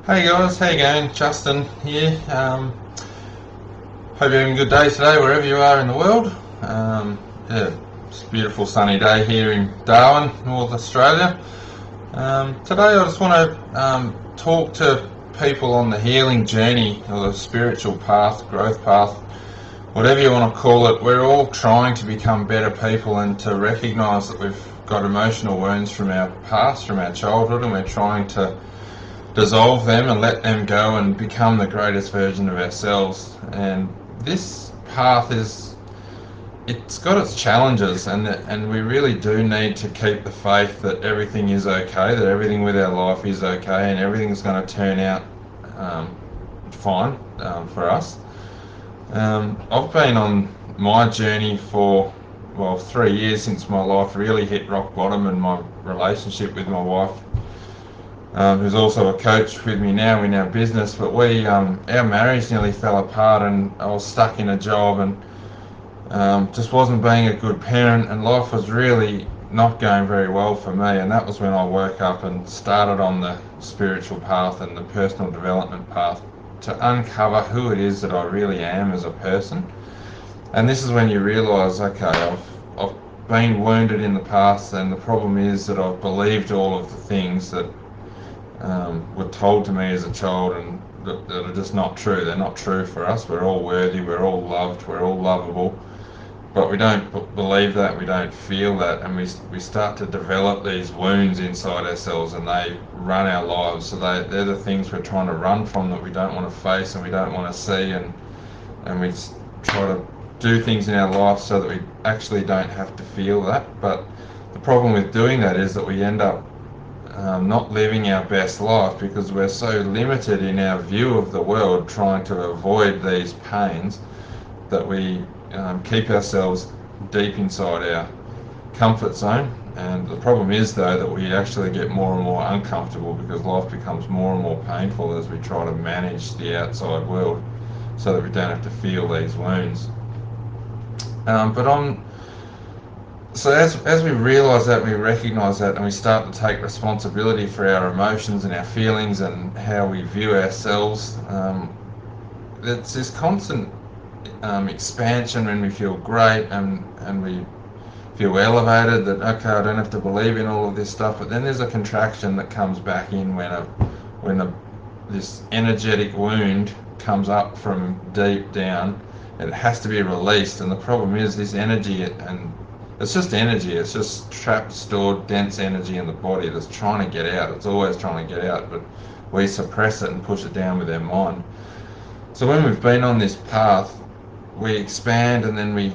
Hey guys, how you going? Justin here. Hope you're having a good day today wherever you are in the world. Yeah, it's a beautiful sunny day here in Darwin, North Australia. Today I just want to talk to people on the healing journey or the spiritual path, growth path, whatever you want to call it. We're all trying to become better people and to recognise that we've got emotional wounds from our past, from our childhood, and we're trying to dissolve them and let them go and become the greatest version of ourselves. And this path it's got its challenges, and we really do need to keep the faith that everything is okay, that everything with our life is okay, and everything's going to turn out fine for us. I've been on my journey for 3 years since my life really hit rock bottom, and my relationship with my wife, who's also a coach with me now in our business, but our marriage nearly fell apart, and I was stuck in a job and just wasn't being a good parent, and life was really not going very well for me. And that was when I woke up and started on the spiritual path and the personal development path to uncover who it is that I really am as a person. And this is when you realise, okay, I've been wounded in the past, and the problem is that I've believed all of the things that were told to me as a child, and that are just not true. They're not true for us. We're all worthy, we're all loved, we're all lovable, but we don't believe that, we don't feel that, and we start to develop these wounds inside ourselves, and they run our lives. So they're the things we're trying to run from, that we don't want to face and we don't want to see, and we try to do things in our life so that we actually don't have to feel that. But the problem with doing that is that we end up not living our best life, because we're so limited in our view of the world, trying to avoid these pains, that we keep ourselves deep inside our comfort zone. And the problem is, though, that we actually get more and more uncomfortable, because life becomes more and more painful as we try to manage the outside world so that we don't have to feel these wounds. So as we realise that, we recognise that, and we start to take responsibility for our emotions and our feelings and how we view ourselves, it's this constant expansion when we feel great, and we feel elevated, that okay, I don't have to believe in all of this stuff. But then there's a contraction that comes back in when this energetic wound comes up from deep down, and it has to be released. And the problem is, this energy, and it's just energy, it's just trapped, stored, dense energy in the body that's trying to get out. It's always trying to get out, but we suppress it and push it down with our mind. So when we've been on this path, we expand, and then we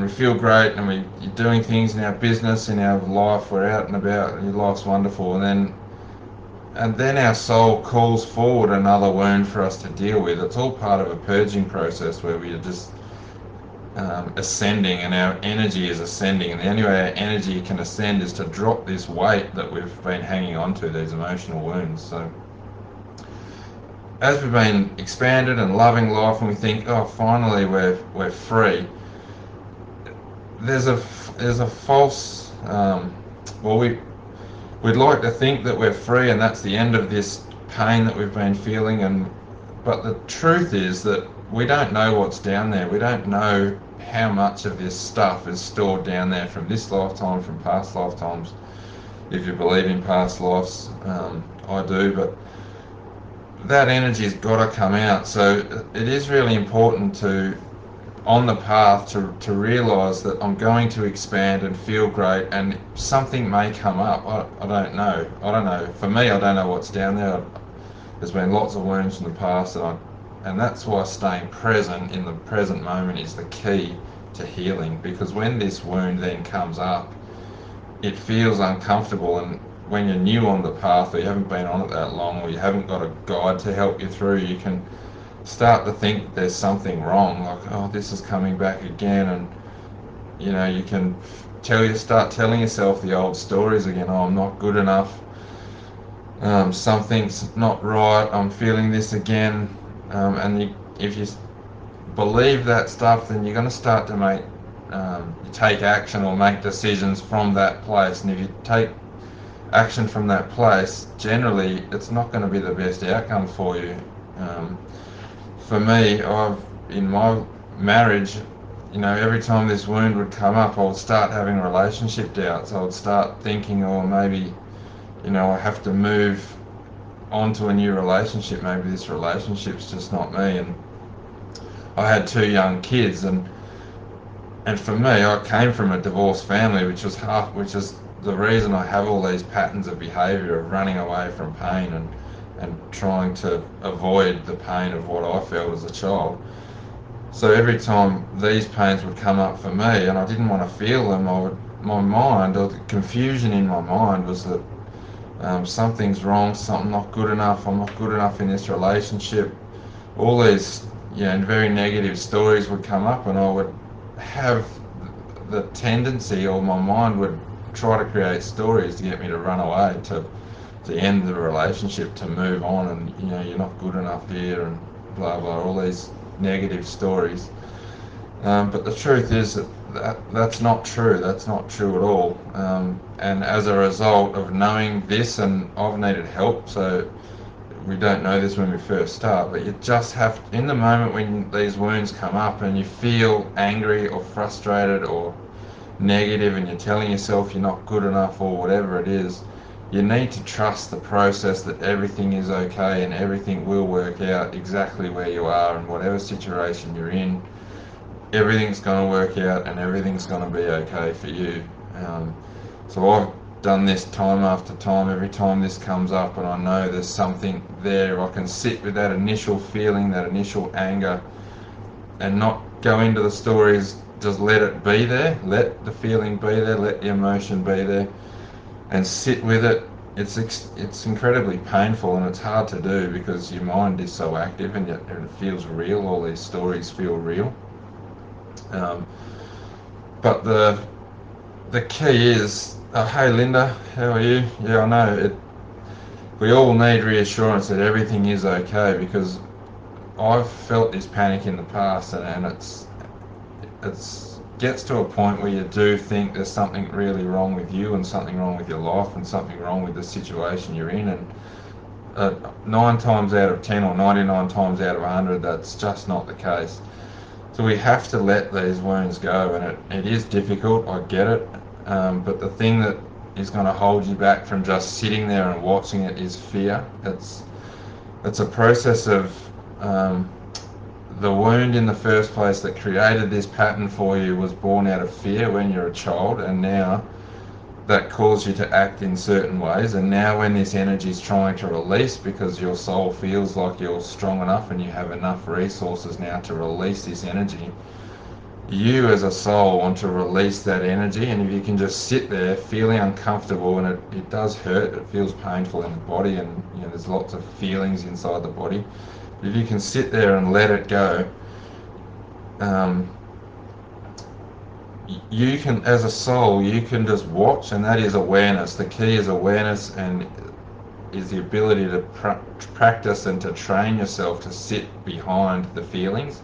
feel great, and we're doing things in our business, in our life, we're out and about, and life's wonderful. And then our soul calls forward another wound for us to deal with. It's all part of a purging process where we are just ascending, and our energy is ascending, and the only way our energy can ascend is to drop this weight that we've been hanging on to, these emotional wounds. So as we've been expanded and loving life, and we think, oh, finally we're free, there's a false we'd like to think that we're free, and that's the end of this pain that we've been feeling. But the truth is that we don't know what's down there. We don't know how much of this stuff is stored down there from this lifetime, from past lifetimes. If you believe in past lives, I do, but that energy's got to come out. So it is really important on the path, to realise that I'm going to expand and feel great, and something may come up. I don't know. For me, I don't know what's down there. There's been lots of wounds in the past, and that's why staying present in the present moment is the key to healing. Because when this wound then comes up, it feels uncomfortable, and when you're new on the path, or you haven't been on it that long, or you haven't got a guide to help you through, you can start to think there's something wrong, like, oh, this is coming back again. And you can start telling yourself the old stories again. Oh, I'm not good enough, something's not right, I'm feeling this again. And if you believe that stuff, then you're going to start to take action or make decisions from that place. And if you take action from that place, generally it's not going to be the best outcome for you. Um, for me, in my marriage, every time this wound would come up, I would start having relationship doubts. I would start thinking, oh, maybe, I have to move on to a new relationship. Maybe this relationship's just not me. And I had two young kids, and for me, I came from a divorced family, which is the reason I have all these patterns of behaviour of running away from pain and trying to avoid the pain of what I felt as a child. So every time these pains would come up for me and I didn't want to feel them, my mind, or the confusion in my mind was that something's wrong, something not good enough, I'm not good enough in this relationship. All these very negative stories would come up, and I would have the tendency, or my mind would try to create stories to get me to run away, to end the relationship, to move on, and you're not good enough here, and blah blah, all these negative stories. But the truth is that's not true. That's not true at all. And as a result of knowing this, and I've needed help, so we don't know this when we first start, but you just have, in the moment when these wounds come up and you feel angry or frustrated or negative and you're telling yourself you're not good enough or whatever it is, you need to trust the process, that everything is okay and everything will work out exactly where you are, and whatever situation you're in, everything's going to work out and everything's going to be okay for you. So I've done this time after time. Every time this comes up and I know there's something there, I can sit with that initial feeling, that initial anger, and not go into the stories. Just let it be there, let the feeling be there, let the emotion be there, and sit with it. It's incredibly painful, and it's hard to do because your mind is so active, and it feels real. All these stories feel real. But the key is, hey Linda, how are you? Yeah, I know it. We all need reassurance that everything is okay, because I've felt this panic in the past, and it's gets to a point where you do think there's something really wrong with you, and something wrong with your life, and something wrong with the situation you're in, and 9 times out of 10 or 99 times out of 100, that's just not the case. So we have to let these wounds go, and it is difficult, I get it, but the thing that is going to hold you back from just sitting there and watching it is fear. It's a process of the wound in the first place that created this pattern for you was born out of fear when you're a child, and now that caused you to act in certain ways. And now when this energy is trying to release, because your soul feels like you're strong enough and you have enough resources now to release this energy, you as a soul want to release that energy. And if you can just sit there feeling uncomfortable, and it does hurt, it feels painful in the body, and there's lots of feelings inside the body, but if you can sit there and let it go, you can, as a soul, you can just watch, and that is awareness. The key is awareness, and is the ability to practice and to train yourself to sit behind the feelings,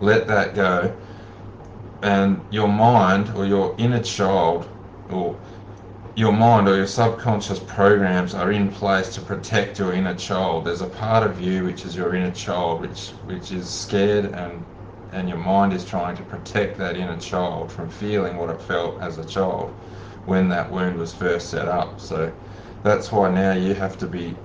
let that go, and your mind, or your inner child, or your mind or your subconscious programs are in place to protect your inner child. There's a part of you which is your inner child, which is scared, and your mind is trying to protect that inner child from feeling what it felt as a child when that wound was first set up. So that's why now you have to be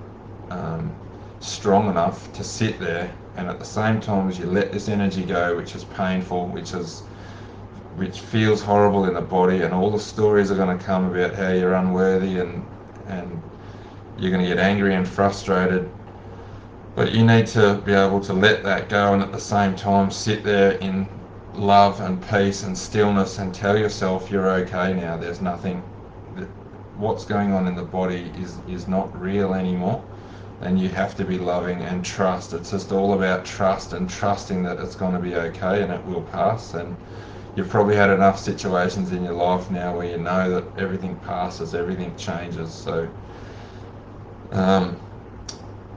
strong enough to sit there, and at the same time as you let this energy go, which is painful, which feels horrible in the body, and all the stories are going to come about how you're unworthy, and you're going to get angry and frustrated. But you need to be able to let that go, and at the same time sit there in love and peace and stillness, and tell yourself you're okay now. There's nothing, what's going on in the body is not real anymore, and you have to be loving and trust. It's just all about trust, and trusting that it's going to be okay and it will pass. And you've probably had enough situations in your life now where you know that everything passes, everything changes. So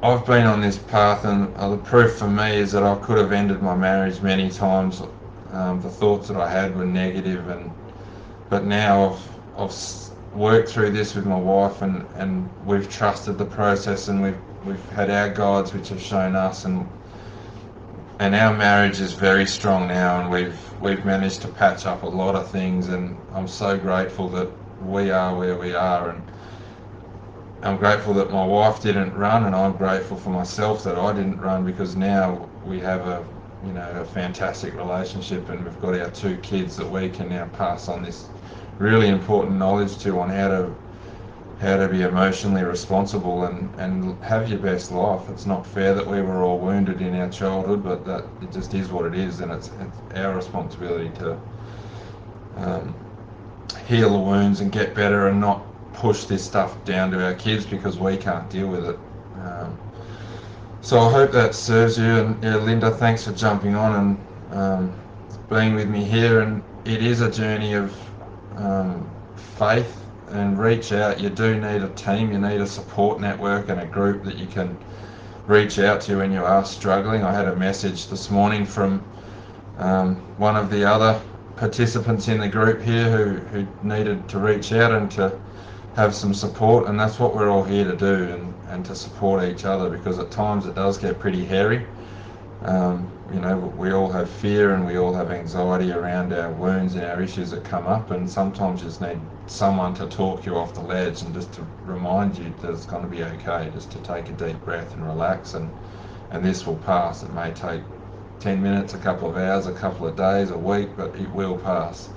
I've been on this path, and the proof for me is that I could have ended my marriage many times. The thoughts that I had were negative, but now I've worked through this with my wife, and we've trusted the process, and we've had our guides which have shown us, and our marriage is very strong now, and we've managed to patch up a lot of things, and I'm so grateful that we are where we are, and I'm grateful that my wife didn't run, and I'm grateful for myself that I didn't run, because now we have a fantastic relationship, and we've got our 2 kids that we can now pass on this really important knowledge to, on how to be emotionally responsible and have your best life. It's not fair that we were all wounded in our childhood, but that it just is what it is, and it's our responsibility to heal the wounds and get better, and not push this stuff down to our kids because we can't deal with it. So I hope that serves you, and yeah, Linda, thanks for jumping on and being with me here. And it is a journey of faith, and reach out. You do need a team, you need a support network and a group that you can reach out to when you are struggling. I had a message this morning from one of the other participants in the group here who needed to reach out and to have some support, and that's what we're all here to do, and to support each other, because at times it does get pretty hairy. We all have fear, and we all have anxiety around our wounds and our issues that come up, and sometimes you just need someone to talk you off the ledge and just to remind you that it's going to be okay, just to take a deep breath and relax, and this will pass. It may take 10 minutes, a couple of hours, a couple of days, a week, but it will pass.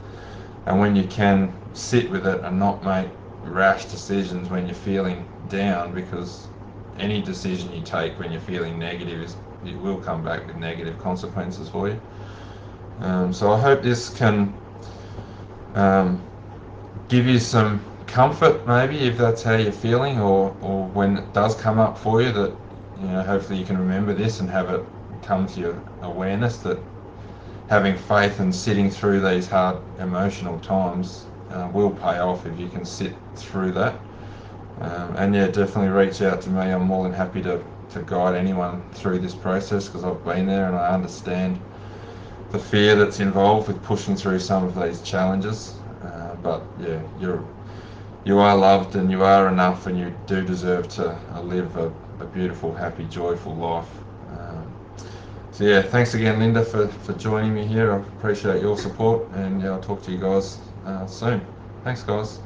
And when you can sit with it and not make rash decisions when you're feeling down, because any decision you take when you're feeling negative it will come back with negative consequences for you. So I hope this can give you some comfort, maybe, if that's how you're feeling, or when it does come up for you, that hopefully you can remember this and have it come to your awareness that having faith and sitting through these hard emotional times will pay off if you can sit through that. And yeah, definitely reach out to me. I'm more than happy to guide anyone through this process, because I've been there and I understand the fear that's involved with pushing through some of these challenges. But yeah, you are loved, and you are enough, and you do deserve to live a beautiful, happy, joyful life. So yeah, thanks again, Linda, for joining me here. I appreciate your support, and yeah, I'll talk to you guys soon. Thanks, guys.